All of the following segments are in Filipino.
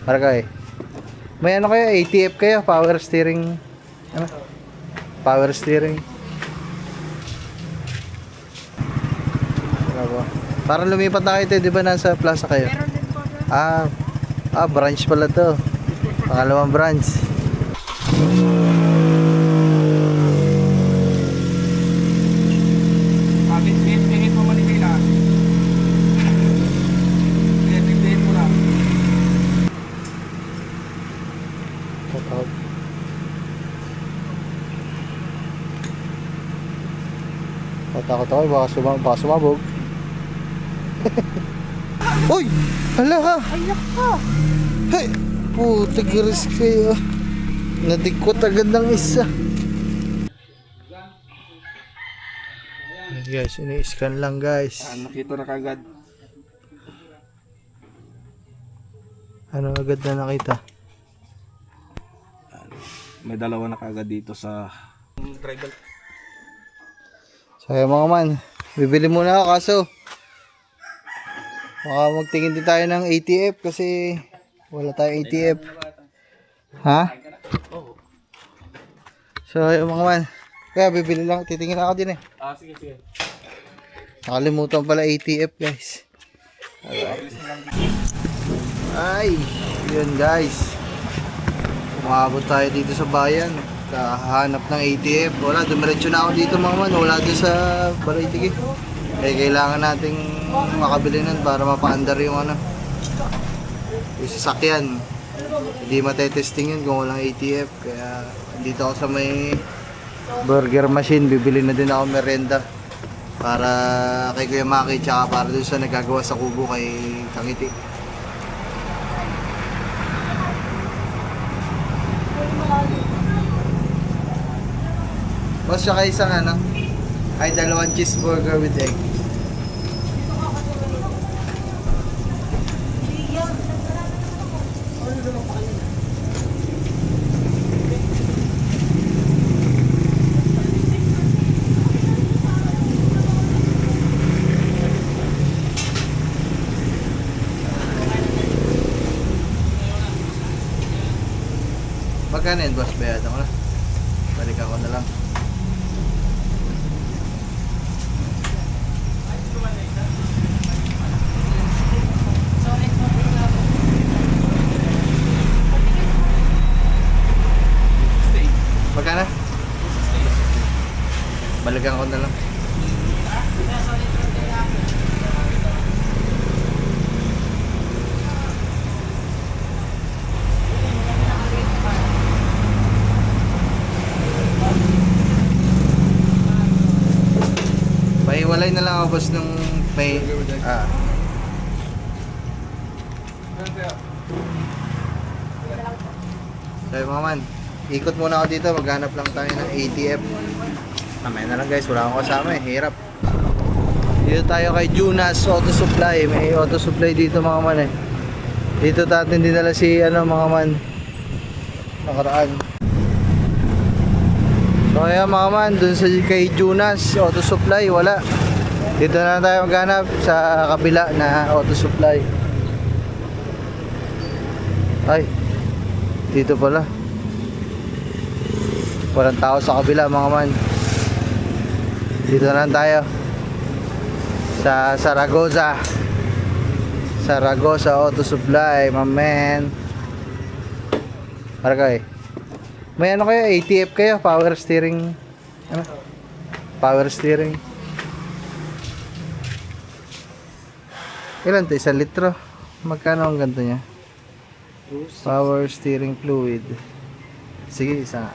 Maragay. May ano kayo, ATF kayo, power steering. Ano? Power steering. Ano ba? Parang lumipat na kayo, di ba nasa plaza kayo? Meron din po. Branch pala to. Pangalawang branch. Pihit mo Manila. Pihit mo lang. Tatakot ako, baka sumabog. Uy! Hala ka! Ayak ka. Hey! Puta, giris kayo. Nadikot agad ng isa. Guys, ini-scan lang guys. Nakita na kagad. Ano agad na nakita? May dalawa na kagad dito sa tribal. So mga man, bibili muna ako kaso baka magtingin din tayo ng ATF kasi wala tayong ATF. Ha? So mga man, kaya bibili lang, titingin ako din eh. Sige, sige. Nakalimutan pala ATF guys. Ay, yun guys. Umabot tayo dito sa bayan. Kahanap ng ATF. Wala, dumiretso na ako dito mga man. Wala doon sa Balay-Tigi. Eh, kailangan nating makabili nun para mapaandar yung ano. Yung sasakyan. Hindi matetesting yun kung walang ATF. Kaya dito ako sa may burger machine. Bibili na din ako merenda. Para kay Kuya Maki. Tsaka para doon sa nagagawa sa kubo kay Kangiti. Boss, siya kayo isang ano? Ay, 2 cheeseburger with egg. Magkano yun, boss? Bayad ako na. Balik ako na lang. Magkano? Balikan ko na lang. Pahiwalay na lang ako boss nung may So mga man, ikot muna ako dito, maghanap lang tayo ng ATF. Mamaya na lang guys, wala akong kasama eh, hirap. Dito tayo kay Junas Auto Supply, may auto supply dito mga man eh. Dito natin dinala si ano mga man, nakaraan. So ayan mga man, dun sa kay Junas Auto Supply, wala. Dito na tayo maghanap sa kabila na auto supply. Ay, dito pala. Walang tao sa kabila mga man. Dito na lang tayo sa Zaragoza Auto Supply, my man. Maragay. May ano kayo, ATF kayo, power steering. Ano? Power steering. Ilan to? 1 litro? Magkano ang ganito niya? Power steering fluid. Sige, isa.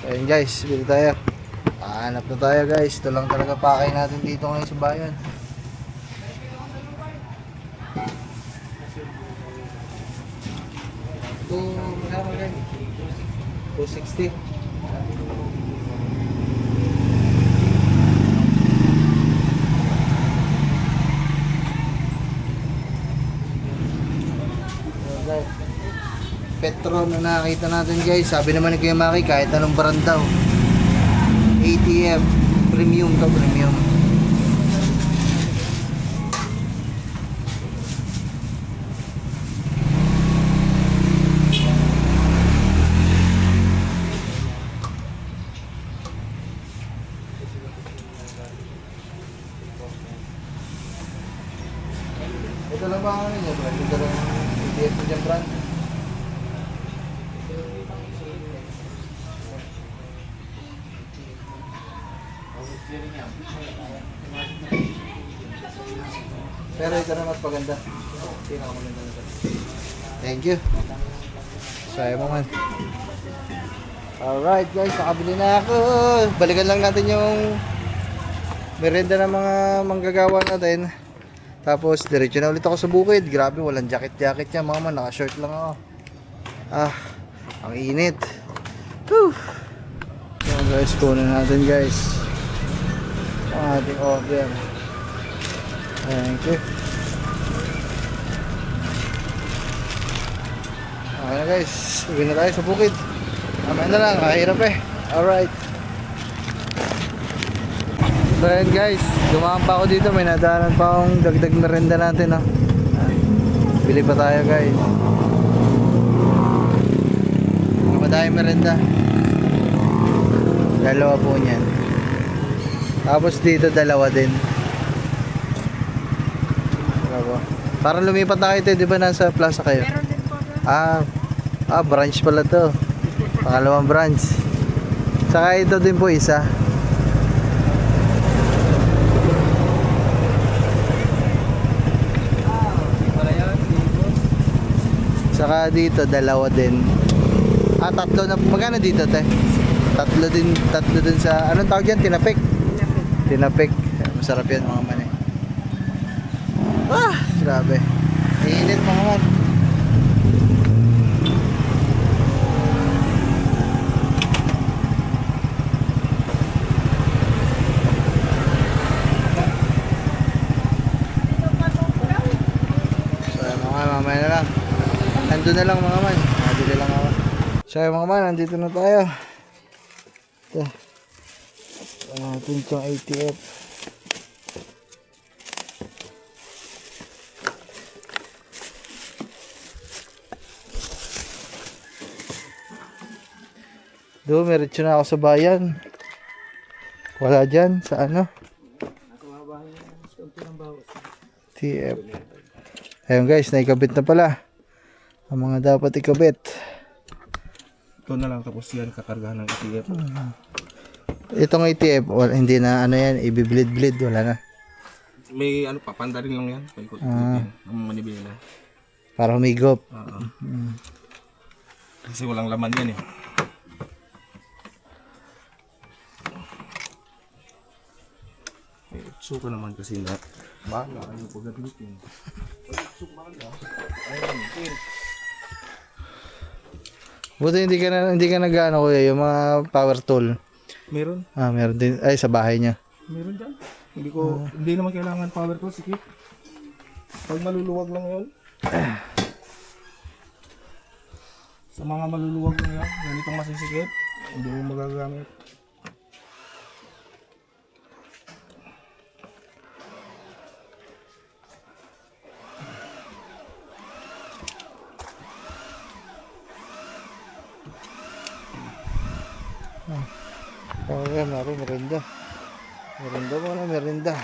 Ayun guys, bili tayo. Hanap na tayo guys. Ito lang talaga pakay natin dito ngayon sa bayan. Ito, magkano guys? 260. Petron na nakakita natin guys. Sabi naman ni Kuya Maki, kahit anong brand daw. ATF premium to, premium. restaurant. Pero ito na mas paganda. Pinakamaganda na ito. Thank you. Saya mo man. Alright guys, nakabili na ako. Balikan lang natin yung merenda ng mga manggagawa natin. Tapos diretso na ulit ako sa bukid. Grabe, walang jacket yan mga man. Naka-short lang ako. Ah, ang init. Whew. So guys, kunin natin guys ang ating order. Thank you. Okay na guys, uwi na tayo sa bukid. Mamaya na lang, kahirap eh. Alright. So ayan guys, dumaan pa ako dito. May nadaanan pa akong dagdag merenda natin. Oh. Bili pa tayo guys. Madaming merenda. Dalawa po niyan. Tapos dito dalawa din. Dalawa. Parang lumipat na kayo ito, di ba nasa plaza kayo? Meron din po. Branch pala to. Pangalawang branch. Saka ito din po isa. Saka dito dalawa din. Tatlo na. Magkano dito, te? Tatlo din sa anong tawag diyan? Tinapik. Tinapik. Masarap 'yan mga man eh. Grabe. Init mga man. Mamaya na lang. Nandun na lang mga man. Nandito lang ako. So mga man, nandito na tayo. Ito. Natin itong ATF. Doon, meron na ako sa bayan. Wala dyan, sa ano? TF. Ayun guys, naikabit na pala ang mga dapat ikabit. Ito na lang tapos yan kakargahan ng ATF. Itong ATF, hindi na ano yan, i-bleed wala na. May ano pa, panda rin lang yan. Paikot yan. Ang manibela. Para humigop. Oo. Kasi walang laman yan eh. May utsuka naman kasi na. Bahala kayo pag-admitin. Buti hindi ka nag-ano kuya, yung mga power tool. Meron? Meron din. Ay, sa bahay niya. Meron dyan. Hindi naman kailangan power tool, sikip. Pag maluluwag lang yun. Sa mga maluluwag lang yan, ganitong masisikip, hindi mo magagamit. Okay, merenda. Merenda muna, merenda.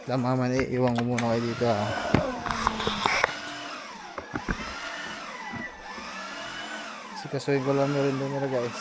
Tama man eh, iwan ko muna kayo dito ha. Sikasuhin ko lang merenda nila guys.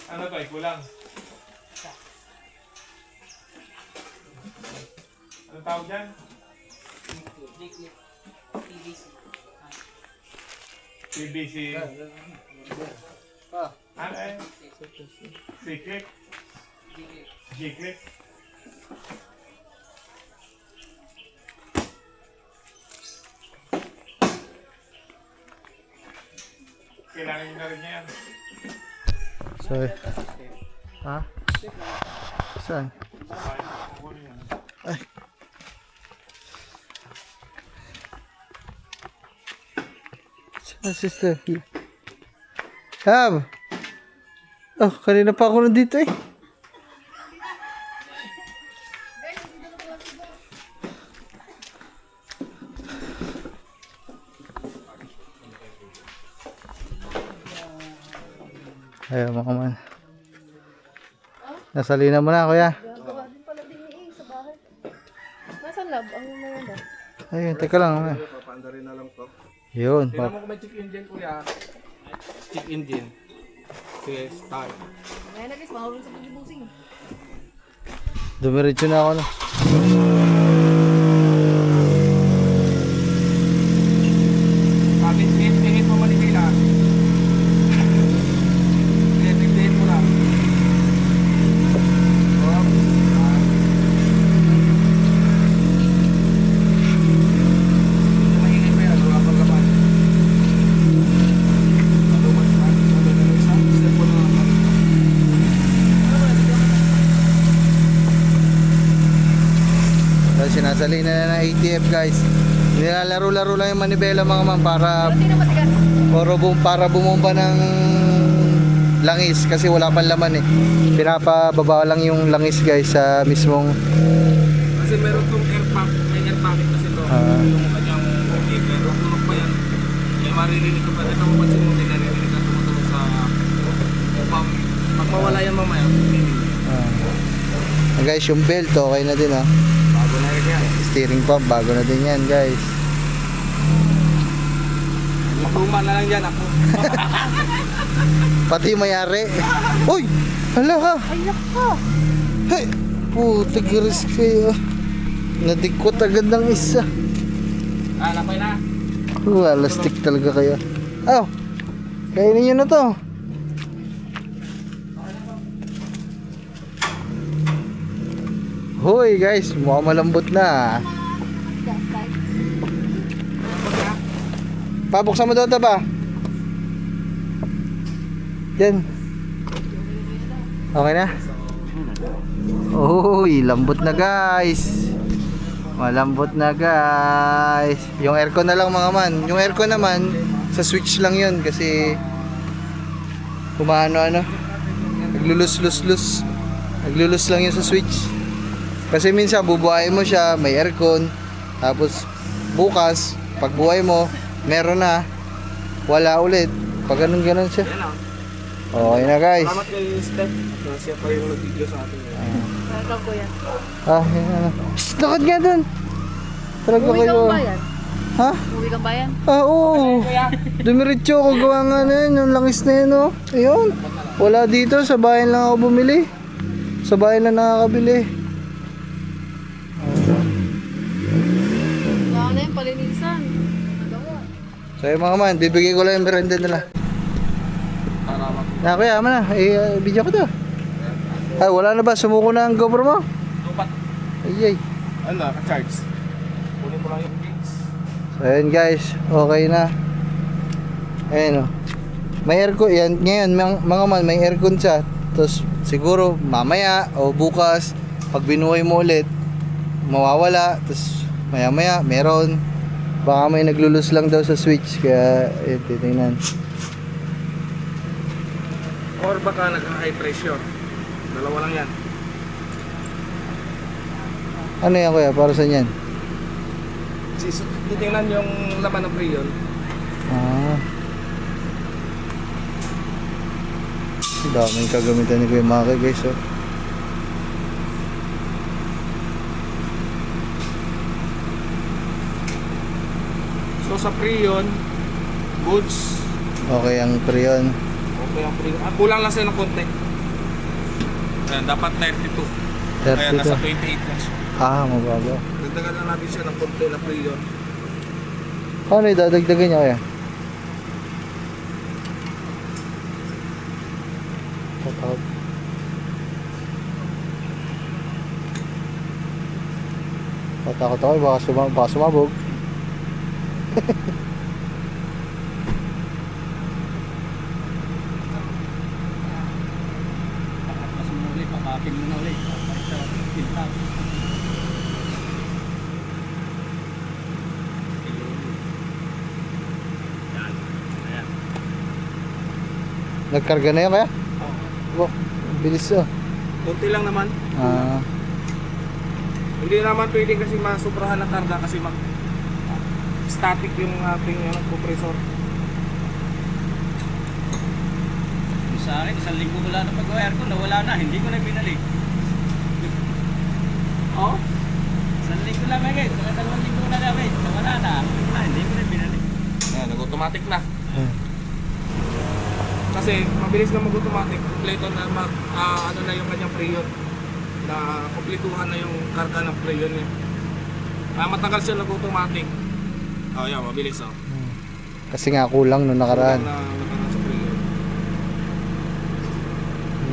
Ano to, kulang? Ano tawag dyan? PVC. Ano eh? Secret? Secret? Kailangan nyo na rin yan. Sorry. Ha? Saan? Bye. Ay. Saan sister? Hab! Oh, kanina pa ako nandito eh. Ayaw mga man. Nasalina mo na kuya. Gagawa din pala din ni sa bahay. Nasa lab, ang mga ba? Ayun, teka lang. Papaandarin na lang to. Yun. Tingnan mo kung may check engine kuya. Check engine. Sige, start. Kaya na guys, mahulog sa pagibusing. Dumiretso na ako na. Kapit, tingin mo Manila. Tingin mo lang. Mahingay pa yan, wala pang laman. Dahil sinasalina na ng ATF guys. Nilalaro-laro lang yung manibela mga man para Hindi na matigas. para bumomba ng langis kasi wala pang laman eh. Pinapababa lang yung langis guys sa mismong Kasi meron tong air pack, may air packet kasi to. Yung kanyang okay, pero tulog pa yan. Kaya maririnig ko pa rin. Ito mapansin mo, may naririnig ka tumutulog sa upang pag mawala yan mamaya. guys, yung belt okay na din ah. Bago na rin yan. Steering pump bago na din yan guys. Matuma na lang yan ako. Pati yung mayari. Uy! Hala ka! Ayak ka! Hey! Putik risk kayo. Nadikot agad ng isa. Lapay na. Lastik talaga kayo. Aw! Kainin nyo na to. Hoy guys, mukhang malambot na. Gas light. Pabuksan mo daw ito ba? Yan. Okay na? Uy, lambot na guys. Malambot na guys. Yung aircon na lang mga man. Yung aircon naman, sa switch lang yun kasi kumano naglulus-lus-lus. Naglulus lang yun sa switch. Kasi minsan bubuhayin mo siya, may aircon. Tapos bukas, pag buhay mo, meron na. Wala ulit. Pag ganun siya. Okay na guys. Salamat kay Steph. Siya pa yung nag-video sa atin. Welcome ko yan. Yan na. Shhh, lakad nga dun. Talaga Uwi kayo. kang bayan? Ha? Uwi kang bayan? Oo. Dumiretso ako gawa nga na yun. Yung langis na yun oh. Ayun. Wala dito. Sa bayan lang ako bumili. Sa bayan lang nakakabili. Wala na yung palinisan. Nagawa. So yung mga man, bibigay ko lang yung merenda nila. Tarawa. Na kuya, ama na. Video ko to. Ay, wala na ba? Sumuko na ang GoPro mo? Lupat. Ay. Ano, ka-charge. Kunin mo lang yung gigs. So ayun guys, okay na. Ayun oh. May aircon, yan, ngayon mga man, may aircon siya. Tapos siguro mamaya o bukas, pag binuhay mo ulit, mawawala. Tapos maya maya, meron. Baka may naglulus lang daw sa switch, kaya ayun, titingnan. Or baka nag-high pressure. Dalawa lang yan. Ano yan kuya, para saan yan? Titingnan yung laman ng preyon. Daming kagamitan ni Kuya Maki guys oh. So sa preyon, goods. Okay ang preyon. Okay ang preyon. Kulang lang sa'yo ng konti. Ayan, dapat 32. Ayan, 32. nasa 28 lang siya. Mababa. Dagdagan na natin siya ng konti na preyon. Ano idadagdagan niya kaya? Tatawag. Patakot ako, baka sumabog. Nagkarga na yan kaya? Oh, bilis oh. Kunti lang naman. Ah, Hindi naman pwedeng kasi masuprahan ng karga kasi static yung ating compressor. Sa akin, 1 linggo wala na pag-wire ko, nawala na, hindi ko na binalik. Oo? 1 linggo lang agad, 2 linggo na gamit, nawala na. Hindi ko na binalik. Ayan, nag-automatic na. hmm. Kasi mabilis na mag-automatic, kompleto na ano na yung kanyang preyon. Na kumpletuhan na yung karga ng preyon niya. Matagal siya nag-automatic. Yan, mabilis oh. Kasi nga kulang nung nakaraan. Nakaraan sa preyon.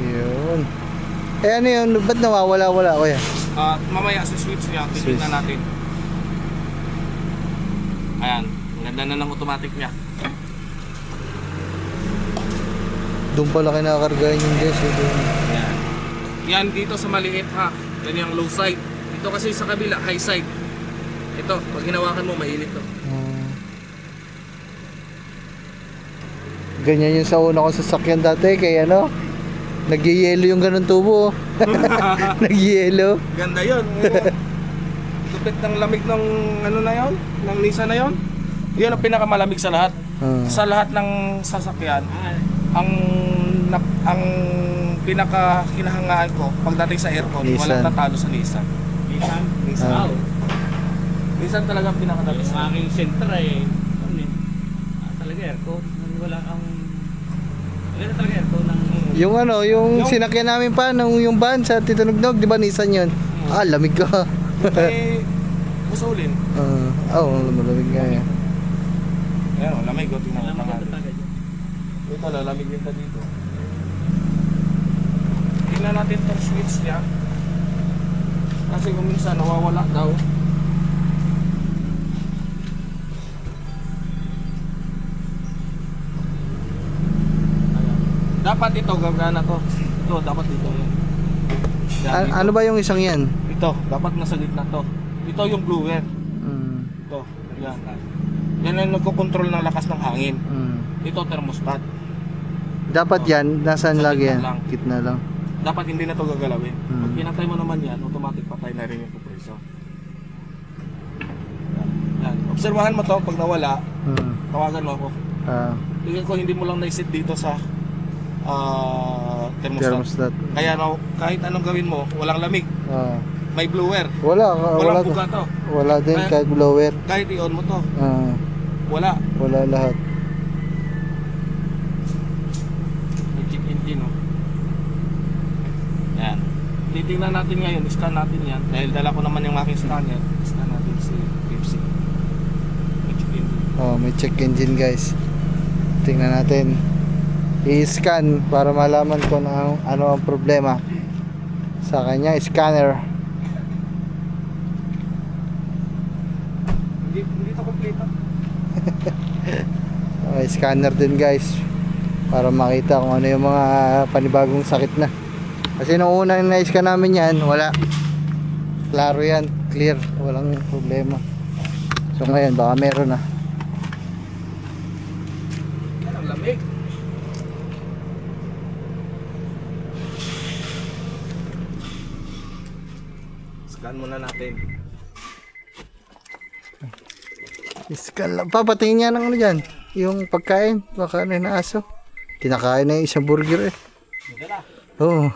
Yun. Eh ano yun? Ba't nawawala-wala kuya? At mamaya sa switch niya, titignan natin. Ayan, ang ganda na ng automatic niya. Doon pala kinakargahin yung guys. Ayan. Yan dito sa maliit ha. Yan yung low side. Ito kasi sa kabila, high side. Ito, pag hinawakan mo, mainit to. Ganyan yung sa una ko sasakyan dati kaya ano, nagyayelo yung ganun tubo. Nagyayelo. Ganda yun. Lupit ng lamig ng ano na yon, ng Nissan na yon. Yan ang pinakamalamig sa lahat. Sa lahat ng sasakyan, ang pinaka hinahangaan ko pagdating sa aircon, Nissan. walang tatalo sa Nissan. Nissan. Ah. Nissan talaga ang pinakadalas. Yung aking Sentra talaga aircon, wala kang... Maganda talaga aircon ng... Yung ano, yung sinakyan namin pa nung yung van sa Titunugnog, di ba Nissan yun? Ah, lamig ka. Eh, usulin. Malamig nga yan. Ayan, lamig ko. Tingnan mo Maganda tangali. talaga dyan. Ito, lalamig din dito. Tingnan natin itong switch niya. Kasi kung minsan nawawala daw. Ayan. Dapat ito, gagana to. Ito, dapat dito. Yan, dito. Ano ba yung isang yan? Ito, dapat nasa gitna to. Ito yung blower. Mm. Ito, yan. Yan ang nagkocontrol ng lakas ng hangin. Mm. Ito, thermostat. Dapat yan, nasaan Sa lagi gitna yan? lang. Gitna lang. Dapat hindi na to gagalawin. Hmm. Pag pinatay mo naman yan, automatic patay na rin yung compressor. Yan. Obserbahan mo to, pag nawala, tawagan mo ako. Tingin ko hindi mo lang naisit dito sa thermostat. Thermostat. Kaya kahit anong gawin mo, walang lamig. May blower. Wala Walang buga to. Wala din Kaya- kahit blower. Kahit i-on mo to, wala. Wala lahat. May check engine, no? Yan. Titingnan natin ngayon, scan natin yan. Dahil dala ko naman yung aking scanner, scan natin si Pepsi. May check engine. May check engine guys. Tingnan natin. I-scan para malaman ko ano ang problema sa kanya. Scanner. Hindi to kompleto. Scanner din guys. Para makita kung ano yung mga panibagong sakit na. Kasi nung unang na-scan namin yan, wala. Klaro yan, clear, walang problema. So ngayon, baka meron na. Yan ang lamig. Scan muna natin. Scan lang. Papatingin niya ng ano dyan. Yung pagkain, baka ano yung aso. Kinakain na yung isang burger eh. Oo.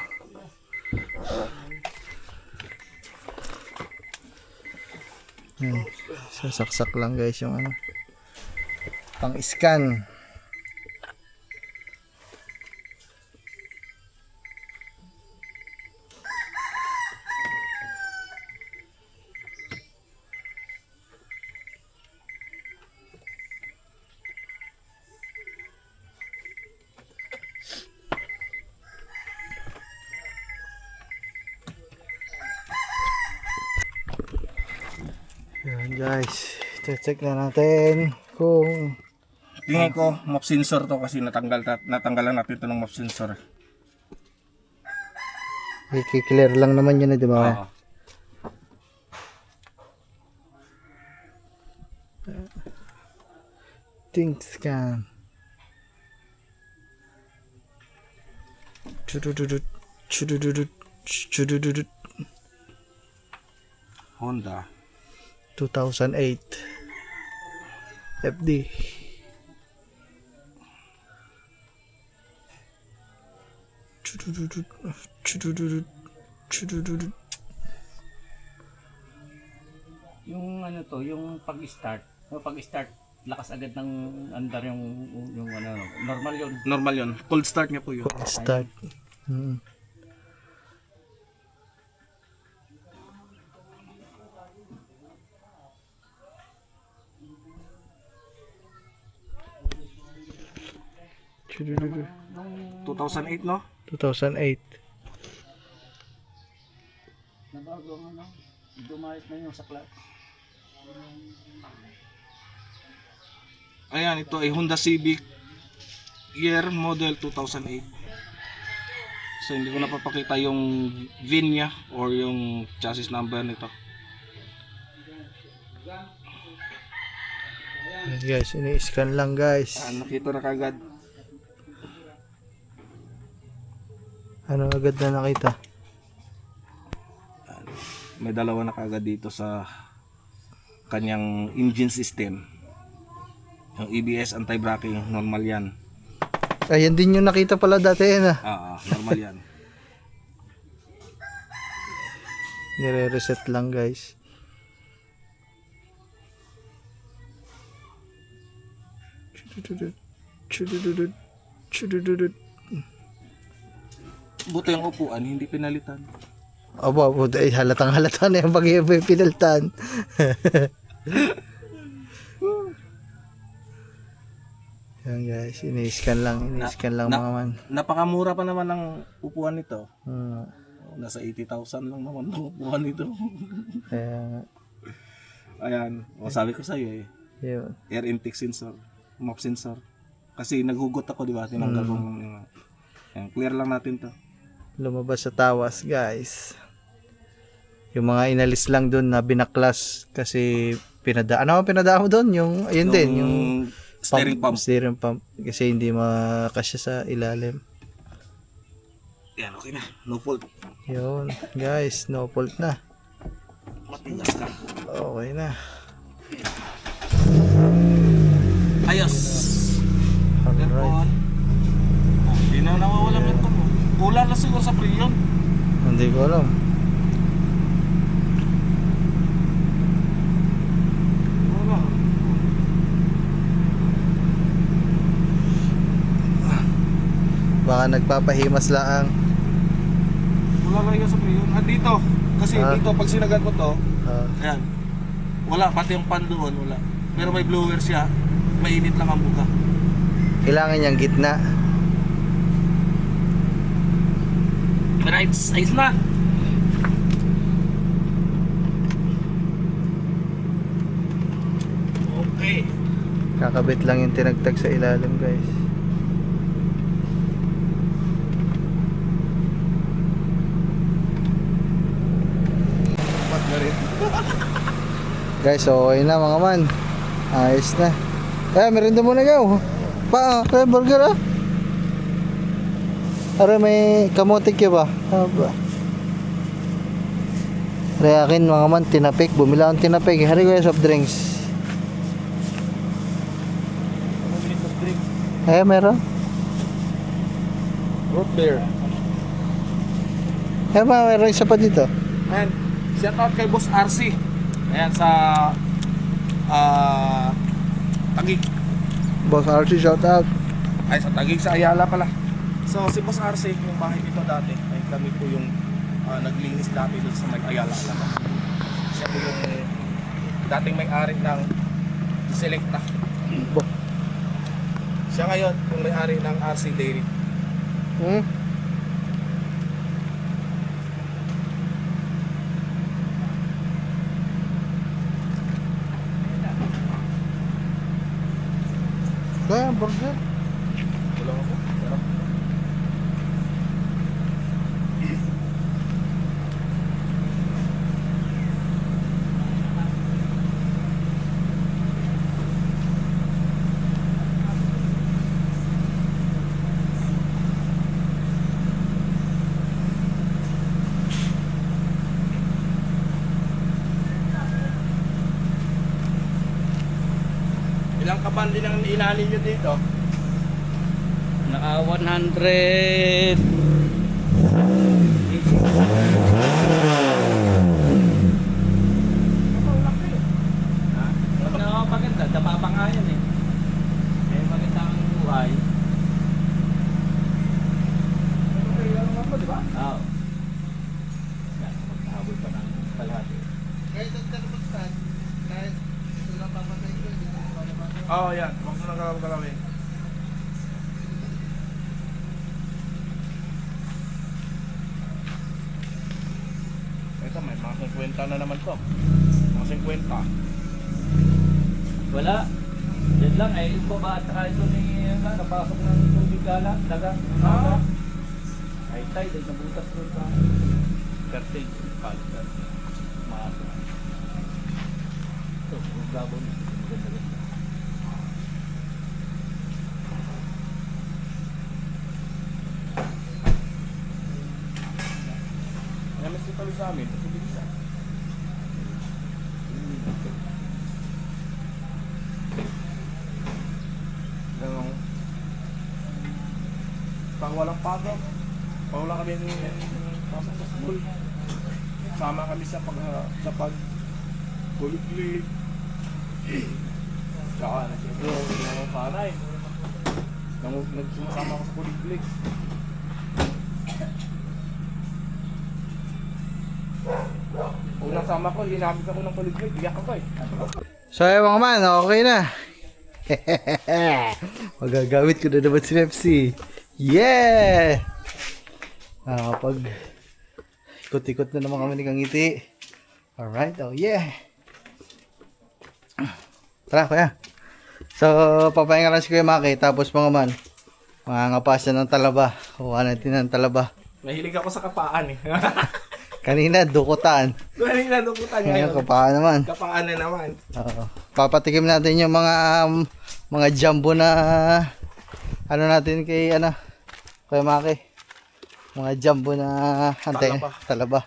Yan. Sasaksak lang guys yung ano. Pang scan. Yan guys. Check na natin kung Tingin ko, map sensor to kasi natanggalan natin ito ng map sensor. i-clear lang naman yun eh, di ba? Think scan. Chudududut. Chudududut. Chudududut. Honda. 2008 FD. Chudududut. Chudududut. Chudududut. Yung ano to, yung pag-start, lakas agad ng andar yung ano, normal yun. Normal yun. Cold start niya po yun. Start. Hmm. Chudududut. 2008 no? 2008. Nabago ang ano, dumayos na yung sakla. Ayan, ito ay Honda Civic year model 2008. So hindi ko napapakita yung VIN niya or yung chassis number nito. Ayan guys, ini-scan lang guys. Nakita na kagad. Ano agad na nakita? May dalawa na kagad dito sa kanyang engine system. Yung EBS anti-braking, normal yan. Ayan din yung nakita pala dati yan ah. Normal yan. Nire-reset lang guys. Chudududut. Chudududut. Chudududut. Buti yung upuan, hindi pinalitan. Aba, ay halatang halata na yung pag-pinaltan. Yan guys, ini-scan lang mga man. Napakamura pa naman ng upuan nito. Hmm. Nasa 80,000 lang naman ang upuan nito. Kaya, Ayan, sabi ko sa iyo yun. air intake sensor, map sensor. Kasi naghugot ako, di ba? Tinanggal ko ayan, clear lang natin to. Lumabas sa tawas guys. Yung mga inalis lang doon na binaklas kasi ano ang pinadaan mo doon? Yung ayun din, yung steering pump. Steering pump kasi hindi makasya sa ilalim. Yan, okay na. No fault. Yun, guys, no fault na. Matigas ka. Okay na. Ayos. Alright. Aircon. Hindi na nawawala ng ito. Kulang na siguro sa preyon. Hindi ko alam. Wala. Baka nagpapahimas lang. Wala lang yun sa preyon. Dito. Kasi dito, pag sinagan ko to, ayan. Wala, pati yung pan doon, wala. Pero may blower siya. Mainit lang ang buka. Kailangan niyang gitna. Right, ayos na. Okay. Kakabit lang yung tinagtag sa ilalim guys. Pat na rin. Guys, okay na mga man. Ayos na. Merienda muna gaw. Burger ah. Are may kamote kya ba? Are akin mga man, tinapik. Bumila akong tinapik. Hari ko yung soft drinks. Meron. Root beer. Meron isa pa dito. And shout out kay Boss RC. Ayan sa Taguig. Boss RC, shout out. Ay, sa Taguig, sa Ayala pala. So si Boss RC, yung bahay dito dati, ay kami po yung naglinis dati doon sa may Ayala. Siya po yung dating may-ari ng Selecta. Siya ngayon yung may-ari ng RC Dairy. Kaya, burger. Wala ako. Pero Ilang kaban din ang inani nyo dito? Naka 100. Pag nakakapaganda, dapa pa nga yan eh. Eh, maganda ang buhay. Oo. Yan, magkahabol pa ng kalahati. Kahit ang talabas kahit ito lang papatay ko, hindi ko palabas. Oo, yan. Huwag mo nang galawin. Ito, may mga 50 na naman to. Mga 50. Wala. Yan lang eh, yung baba at saka ito ni napasok ng tubig gala, daga. Ay tayo, dahil nabutas doon sa curtain, kalita. Maasa. Ito, yung gabon, maganda-ganda. Kaya mas ito sa amin, ito bisa. Ganun. Pag walang pasok, pag wala kami pasok sa school, sama kami sa kuliglig. Tsaka yung panay. Nagsumasama ako sa kuliglig. Unang sama ko, hinamit ako ng kuliglig, iyak ako eh. So ayun mga man, okay na. Magagamit ko na naman si Pepsi. Yeah! Pag ikot-ikot na naman kami ni Kang Ngiti. Alright, oh yeah. Tara kuya. So papahinga lang si Kuya Maki. Tapos mga man, mangangapasan ng talaba. Kuha natin ng talaba. Mahilig ako sa kapaan eh. Kanina, dukutan. Mahilig na dukutan Ngayon, ngayon. kapaan naman. Kapaan na naman. Oo. Papatikim natin yung mga jumbo na ano natin kay Kuya Maki. Mga jumbo na talaba.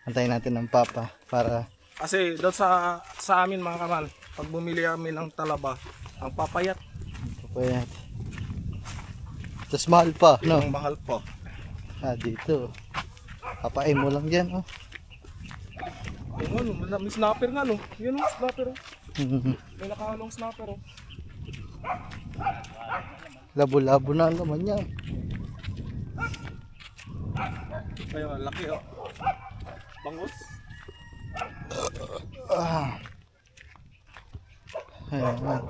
Antayin natin ng papa para Kasi doon sa amin mga kamal, pag bumili kami ng talaba, ang papayat, papayat. Tapos mahal pa, no? ang mahal po. Dito. Papain mo lang dyan, oh. Yung may snapper nga no. Yun o, snapper o. May nakahalong snapper o. Labo-labo na naman yan. Ayun, laki o. Bangus. Ayan, man.